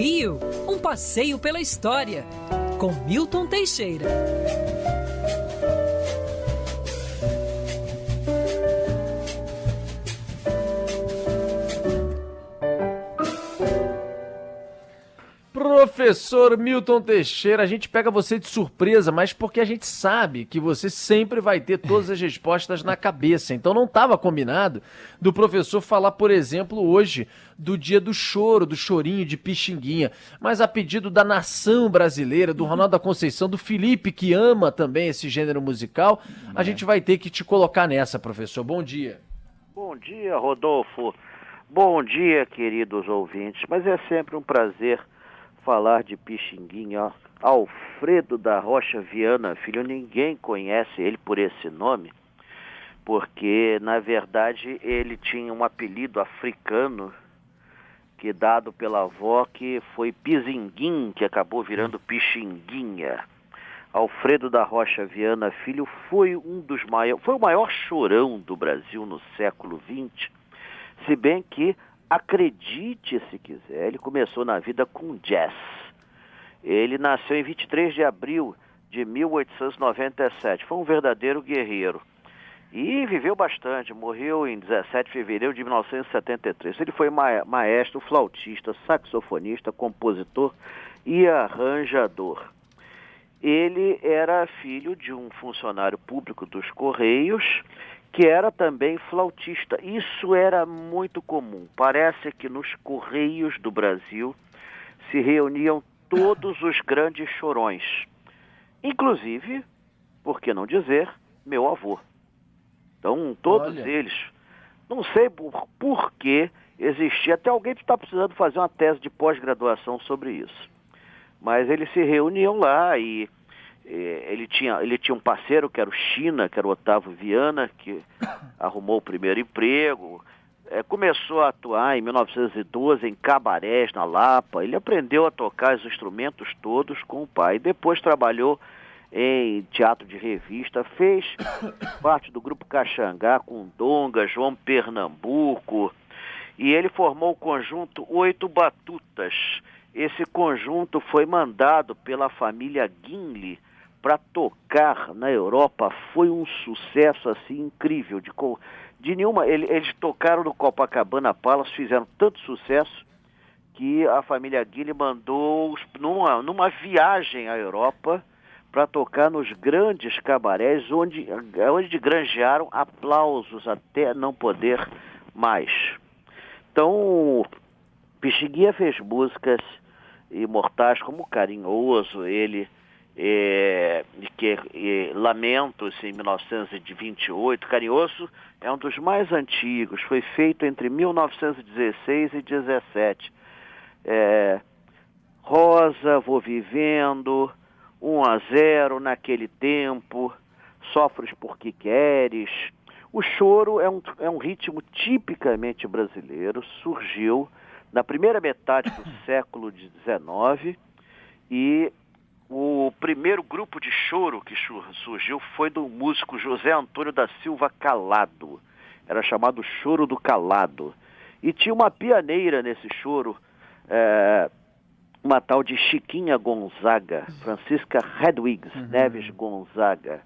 Rio, um passeio pela história, com Milton Teixeira. Professor Milton Teixeira, a gente pega você de surpresa, mas porque a gente sabe que você sempre vai ter todas as respostas na cabeça. Então não estava combinado do professor falar, por exemplo, hoje do dia do choro, do chorinho de Pixinguinha. Mas a pedido da nação brasileira, do Ronaldo da Conceição, do Felipe, que ama também esse gênero musical, a gente vai ter que te colocar nessa, professor. Bom dia. Bom dia, Rodolfo. Bom dia, queridos ouvintes. Mas é sempre um prazer falar de Pixinguinha. Alfredo da Rocha Viana Filho, ninguém conhece ele por esse nome, porque na verdade ele tinha um apelido africano que dado pela avó, que foi Pizinguim, que acabou virando Pixinguinha. Alfredo da Rocha Viana Filho foi foi o maior chorão do Brasil no século XX, se bem que, acredite se quiser, ele começou na vida com jazz. Ele nasceu em 23 de abril de 1897. Foi um verdadeiro guerreiro. E viveu bastante. Morreu em 17 de fevereiro de 1973. Ele foi maestro, flautista, saxofonista, compositor e arranjador. Ele era filho de um funcionário público dos Correios, que era também flautista. Isso era muito comum. Parece que nos Correios do Brasil se reuniam todos os grandes chorões. Inclusive, por que não dizer, meu avô. Então, todos eles. Não sei por que existia. Até alguém está precisando fazer uma tese de pós-graduação sobre isso. Mas eles se reuniam lá e ele tinha um parceiro que era o China, que era o Otávio Viana, que arrumou o primeiro emprego, começou a atuar em 1912 em cabarés na Lapa. Ele aprendeu a tocar os instrumentos todos com o pai. Depois trabalhou em teatro de revista, fez parte do grupo Caxangá com Donga, João Pernambuco, e ele formou o conjunto Oito Batutas. Esse conjunto foi mandado pela família Guinle para tocar na Europa. Foi um sucesso assim incrível. Eles tocaram no Copacabana Palace, fizeram tanto sucesso que a família Guinle mandou numa viagem à Europa para tocar nos grandes cabarés, onde granjearam aplausos até não poder mais. Então, Pixinguinha fez músicas imortais como Carinhoso, Lamentos em 1928. Carinhoso é um dos mais antigos, foi feito entre 1916 e 17. Rosa, Vou Vivendo, 1-0, Naquele Tempo, Sofres Porque Queres. O choro é um ritmo tipicamente brasileiro, surgiu na primeira metade do século XIX, e o primeiro grupo de choro que surgiu foi do músico José Antônio da Silva Calado. Era chamado Choro do Calado. E tinha uma pianeira nesse choro, uma tal de Chiquinha Gonzaga, Francisca Hedwigs Neves Gonzaga.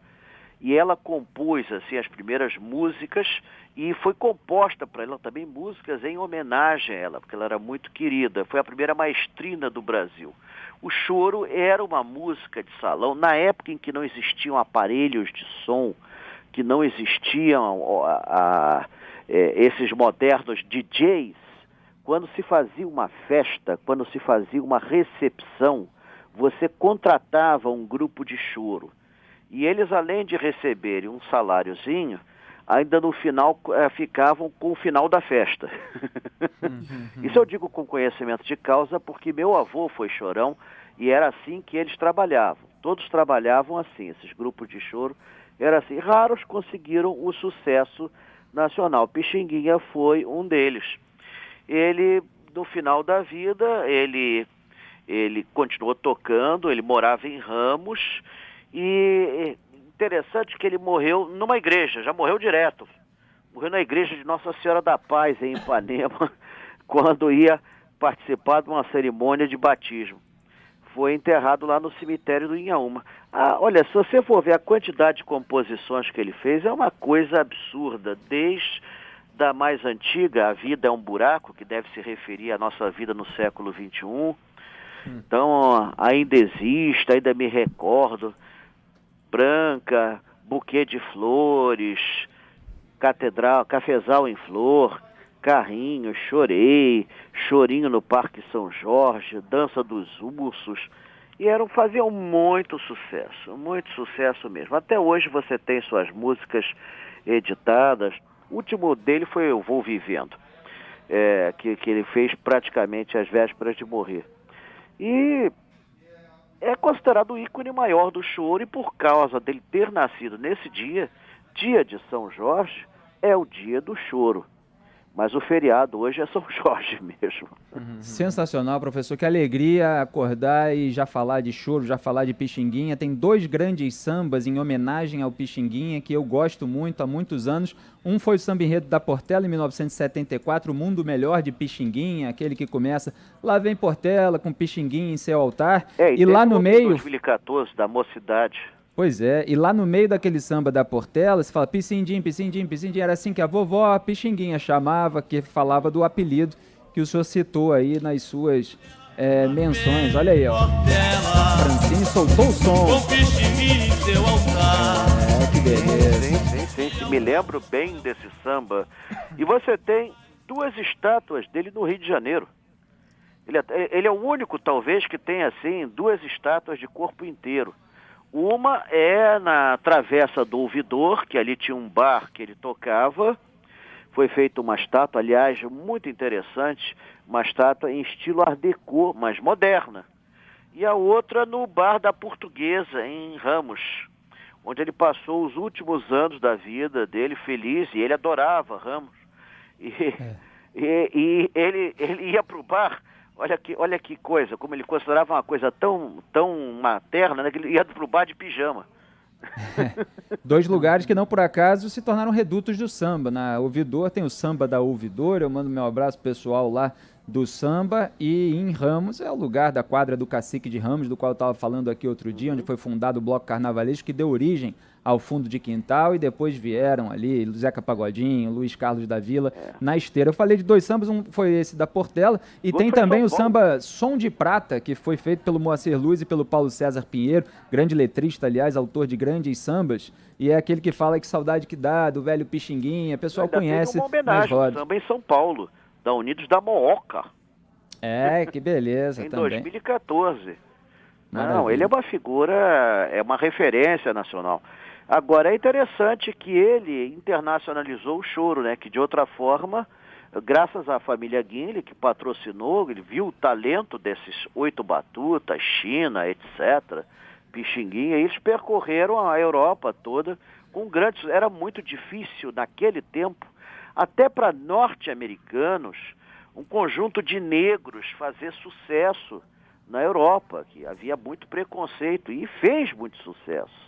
E ela compôs assim, as primeiras músicas, e foi composta para ela também músicas em homenagem a ela, porque ela era muito querida. Foi a primeira maestrina do Brasil. O choro era uma música de salão, na época em que não existiam aparelhos de som, que não existiam esses modernos DJs. Quando se fazia uma festa, quando se fazia uma recepção, você contratava um grupo de choro. E eles, além de receberem um saláriozinho, ainda no final ficavam com o final da festa. Isso eu digo com conhecimento de causa, porque meu avô foi chorão e era assim que eles trabalhavam. Todos trabalhavam assim, esses grupos de choro, era assim. Raros conseguiram o sucesso nacional. Pixinguinha foi um deles. Ele, no final da vida, ele continuou tocando, ele morava em Ramos. E interessante que ele morreu numa igreja, já morreu direto. Morreu na igreja de Nossa Senhora da Paz, em Ipanema, quando ia participar de uma cerimônia de batismo. Foi enterrado lá no cemitério do Inhaúma. Olha, se você for ver a quantidade de composições que ele fez, é uma coisa absurda. Desde a mais antiga, A Vida é um Buraco, que deve se referir à nossa vida no século XXI. Então, ainda existe, ainda me recordo. Branca, Buquê de Flores, Catedral, Cafezal em Flor, Carrinho, Chorei, Chorinho no Parque São Jorge, Dança dos Ursos, e faziam muito sucesso mesmo. Até hoje você tem suas músicas editadas. O último dele foi Eu Vou Vivendo, que ele fez praticamente às vésperas de morrer. E é considerado o ícone maior do choro, e por causa dele ter nascido nesse dia, dia de São Jorge, é o dia do choro. Mas o feriado hoje é São Jorge mesmo. Sensacional, professor. Que alegria acordar e já falar de choro, já falar de Pixinguinha. Tem 2 grandes sambas em homenagem ao Pixinguinha que eu gosto muito há muitos anos. Um foi o Samba Enredo da Portela, em 1974, O Mundo Melhor de Pixinguinha, aquele que começa Lá vem Portela com Pixinguinha em seu altar. E lá no meio... 2014, da Mocidade. Pois é, e lá no meio daquele samba da Portela, se fala Piscindim, Piscindim, Piscindim, era assim que a vovó Pixinguinha chamava, que falava do apelido que o senhor citou aí nas suas menções. Olha aí, ó. Francine soltou o som. Que beleza. Sim, me lembro bem desse samba. E você tem 2 estátuas dele no Rio de Janeiro. Ele é o único, talvez, que tem, assim, 2 estátuas de corpo inteiro. Uma é na Travessa do Ouvidor, que ali tinha um bar que ele tocava. Foi feita uma estátua, aliás, muito interessante, uma estátua em estilo Art Deco, mas moderna. E a outra no Bar da Portuguesa, em Ramos, onde ele passou os últimos anos da vida dele feliz, e ele adorava Ramos. E ele ia para o bar. Olha que coisa, como ele considerava uma coisa tão materna, né, que ele ia pro bar de pijama. 2 lugares que não por acaso se tornaram redutos do samba. Na Ouvidor tem o Samba da Ouvidor, eu mando meu abraço pessoal lá do samba, e em Ramos é o lugar da quadra do Cacique de Ramos, do qual eu estava falando aqui outro dia, onde foi fundado o Bloco Carnavalesco, que deu origem ao Fundo de Quintal, e depois vieram ali Zeca Pagodinho, Luiz Carlos da Vila, na esteira. Eu falei de 2 sambas, um foi esse da Portela, e tem também o samba Som de Prata, que foi feito pelo Moacir Luz e pelo Paulo César Pinheiro, grande letrista, aliás, autor de grandes sambas, e é aquele que fala que saudade que dá, do velho Pixinguinha, o pessoal conhece. Tem uma homenagem ao samba em São Paulo, da Unidos da Mooca. Que beleza em também. 2014. Maravilha. Não, ele é uma figura, é uma referência nacional. Agora, é interessante que ele internacionalizou o choro, né? Que de outra forma, graças à família Guinle, que patrocinou, ele viu o talento desses 8 batutas, China, etc., Pixinguinha, e eles percorreram a Europa toda com grandes... Era muito difícil naquele tempo, até para norte-americanos, um conjunto de negros fazer sucesso na Europa, que havia muito preconceito, e fez muito sucesso.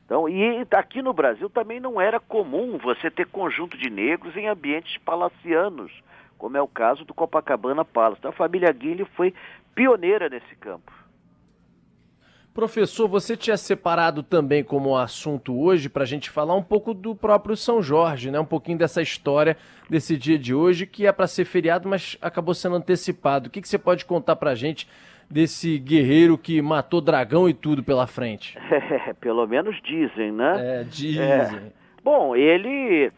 Então, e aqui no Brasil também não era comum você ter conjunto de negros em ambientes palacianos, como é o caso do Copacabana Palace. Então a família Guinle foi pioneira nesse campo. Professor, você tinha separado também como assunto hoje para a gente falar um pouco do próprio São Jorge, né? Um pouquinho dessa história desse dia de hoje, que é para ser feriado, mas acabou sendo antecipado. O que você pode contar para a gente desse guerreiro que matou dragão e tudo pela frente? Pelo menos dizem, né? Dizem. Bom, ele,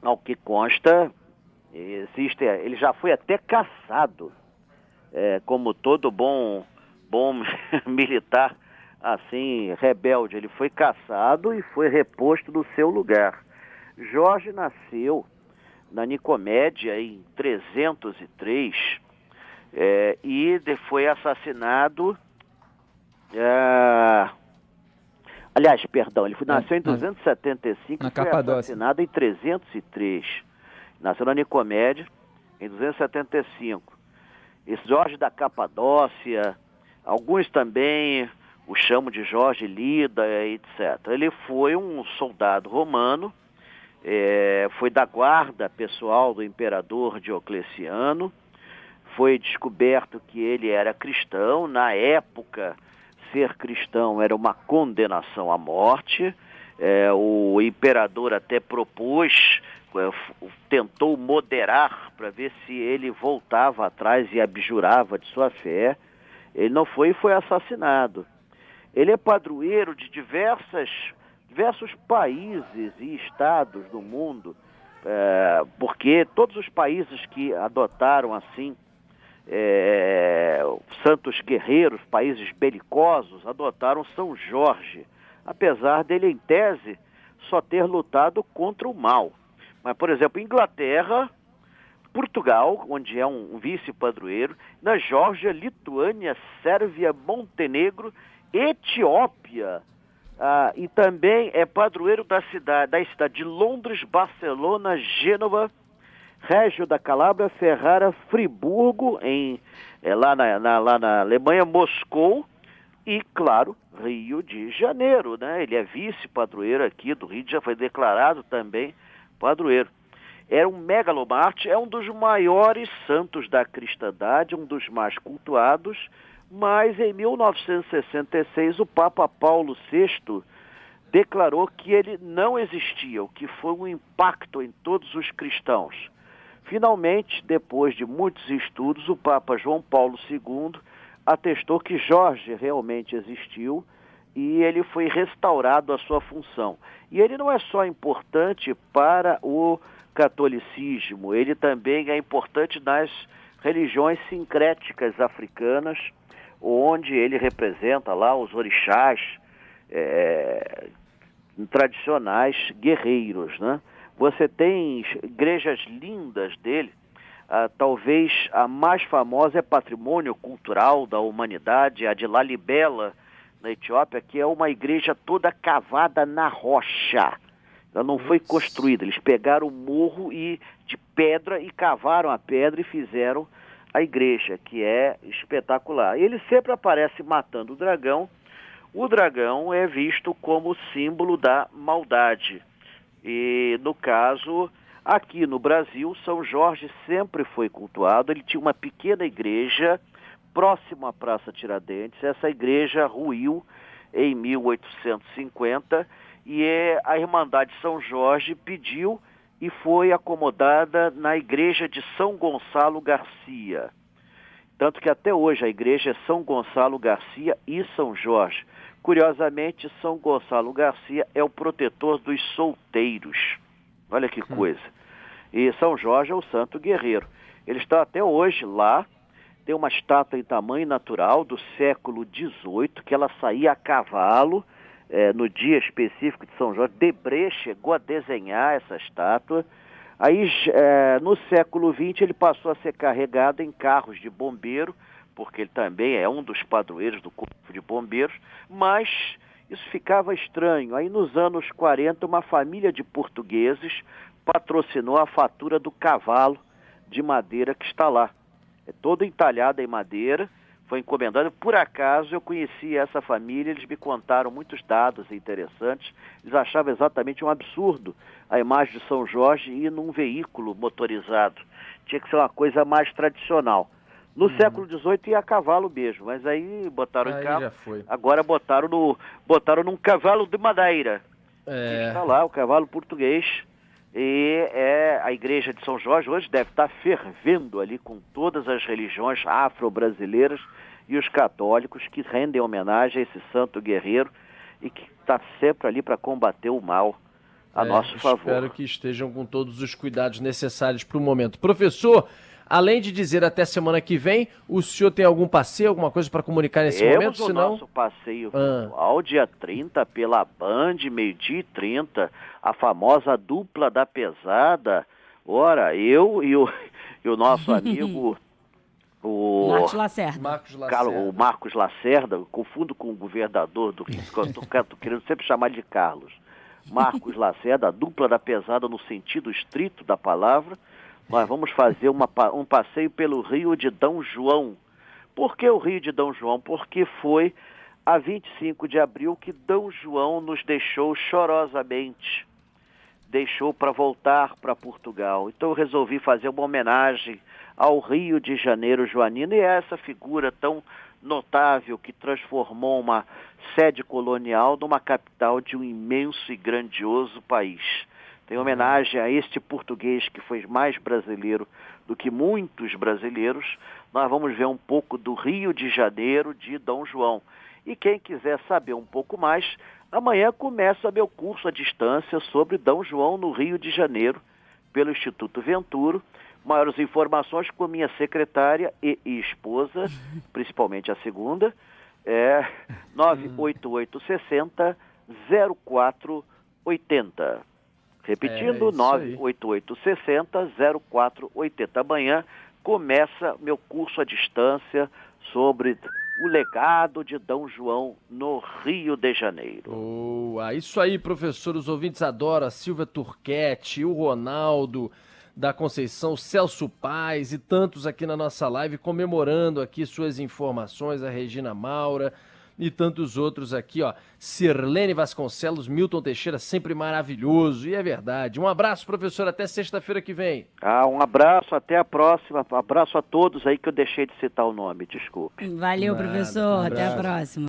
ao que consta, ele já foi até caçado, como todo bom militar, assim, rebelde. Ele foi caçado e foi reposto no seu lugar. Jorge nasceu na Nicomédia em 303 e foi assassinado... Aliás, perdão, ele nasceu em 275 e foi assassinado em 303. Nasceu na Nicomédia em 275. Esse Jorge da Capadócia... Alguns também o chamam de Jorge Lida, etc. Ele foi um soldado romano, foi da guarda pessoal do imperador Diocleciano, foi descoberto que ele era cristão. Na época, ser cristão era uma condenação à morte. O imperador até propôs, tentou moderar para ver se ele voltava atrás e abjurava de sua fé. Ele não foi e foi assassinado. Ele é padroeiro de diversos países e estados do mundo, porque todos os países que adotaram assim santos guerreiros, países belicosos, adotaram São Jorge, apesar dele, em tese, só ter lutado contra o mal. Mas, por exemplo, Inglaterra, Portugal, onde é um vice-padroeiro, na Geórgia, Lituânia, Sérvia, Montenegro, Etiópia, e também é padroeiro da cidade de Londres, Barcelona, Gênova, Régio da Calábria, Ferrara, Friburgo, lá na Alemanha, Moscou e, claro, Rio de Janeiro, né? Ele é vice-padroeiro aqui do Rio, já foi declarado também padroeiro. Era um megalomarte, é um dos maiores santos da cristandade, um dos mais cultuados, mas em 1966 o Papa Paulo VI declarou que ele não existia, o que foi um impacto em todos os cristãos. Finalmente, depois de muitos estudos, o Papa João Paulo II atestou que Jorge realmente existiu e ele foi restaurado à sua função. E ele não é só importante para o catolicismo, ele também é importante nas religiões sincréticas africanas, onde ele representa lá os orixás tradicionais guerreiros, né? Você tem igrejas lindas dele, talvez a mais famosa é Patrimônio Cultural da Humanidade, a de Lalibela, na Etiópia, que é uma igreja toda cavada na rocha. Ela não foi construída, eles pegaram o morro de pedra e cavaram a pedra e fizeram a igreja, que é espetacular. Ele sempre aparece matando o dragão. O dragão é visto como símbolo da maldade. E, no caso, aqui no Brasil, São Jorge sempre foi cultuado. Ele tinha uma pequena igreja próximo à Praça Tiradentes. Essa igreja ruiu em 1850 e a Irmandade São Jorge pediu e foi acomodada na igreja de São Gonçalo Garcia. Tanto que até hoje a igreja é São Gonçalo Garcia e São Jorge. Curiosamente, São Gonçalo Garcia é o protetor dos solteiros. Olha que coisa. E São Jorge é o santo guerreiro. Ele está até hoje lá. Tem uma estátua em tamanho natural do século XVIII, que ela saía a cavalo no dia específico de São Jorge. Debré chegou a desenhar essa estátua. Aí, no século XX, ele passou a ser carregado em carros de bombeiro, porque ele também é um dos padroeiros do Corpo de Bombeiros, mas isso ficava estranho. Aí, nos anos 40, uma família de portugueses patrocinou a fatura do cavalo de madeira que está lá. É todo entalhado em madeira, foi encomendado. Por acaso, eu conheci essa família, eles me contaram muitos dados interessantes. Eles achavam exatamente um absurdo a imagem de São Jorge ir num veículo motorizado. Tinha que ser uma coisa mais tradicional. No século XVIII ia a cavalo mesmo, mas aí botaram em carro. Agora botaram num cavalo de madeira. Está lá, o cavalo português. E a igreja de São Jorge hoje deve estar fervendo ali com todas as religiões afro-brasileiras e os católicos que rendem homenagem a esse santo guerreiro e que está sempre ali para combater o mal a nosso favor. Espero que estejam com todos os cuidados necessários para o momento. Professor, além de dizer até semana que vem, o senhor tem algum passeio, alguma coisa para comunicar nesse momento? Temos o nosso passeio virtual, dia 30, pela Band, 12h30, a famosa dupla da pesada. Ora, eu e o nosso amigo... Marcos Lacerda. O Marcos Lacerda, eu confundo com o governador do Rio, estou querendo sempre chamar ele de Carlos. Marcos Lacerda, a dupla da pesada no sentido estrito da palavra. Nós vamos fazer um passeio pelo Rio de D. João. Por que o Rio de D. João? Porque foi a 25 de abril que D. João nos deixou chorosamente. Deixou para voltar para Portugal. Então eu resolvi fazer uma homenagem ao Rio de Janeiro joanino, e é essa figura tão notável que transformou uma sede colonial numa capital de um imenso e grandioso país. Tem homenagem a este português que foi mais brasileiro do que muitos brasileiros. Nós vamos ver um pouco do Rio de Janeiro de Dom João. E quem quiser saber um pouco mais, amanhã começa meu curso à distância sobre Dom João no Rio de Janeiro, pelo Instituto Venturo. Maiores informações com minha secretária e esposa, principalmente a segunda, 98860-0480. Repetindo, 98860-0480. Amanhã começa meu curso à distância sobre o legado de Dom João no Rio de Janeiro. Boa, isso aí, professor, os ouvintes adoram, a Silvia Turquete, o Ronaldo da Conceição, Celso Paz e tantos aqui na nossa live comemorando aqui suas informações, a Regina Maura e tantos outros aqui, ó. Sirlene Vasconcelos, Milton Teixeira, sempre maravilhoso, e é verdade. Um abraço, professor, até sexta-feira que vem. Um abraço, até a próxima. Um abraço a todos aí que eu deixei de citar o nome, desculpe. Valeu, professor, até a próxima.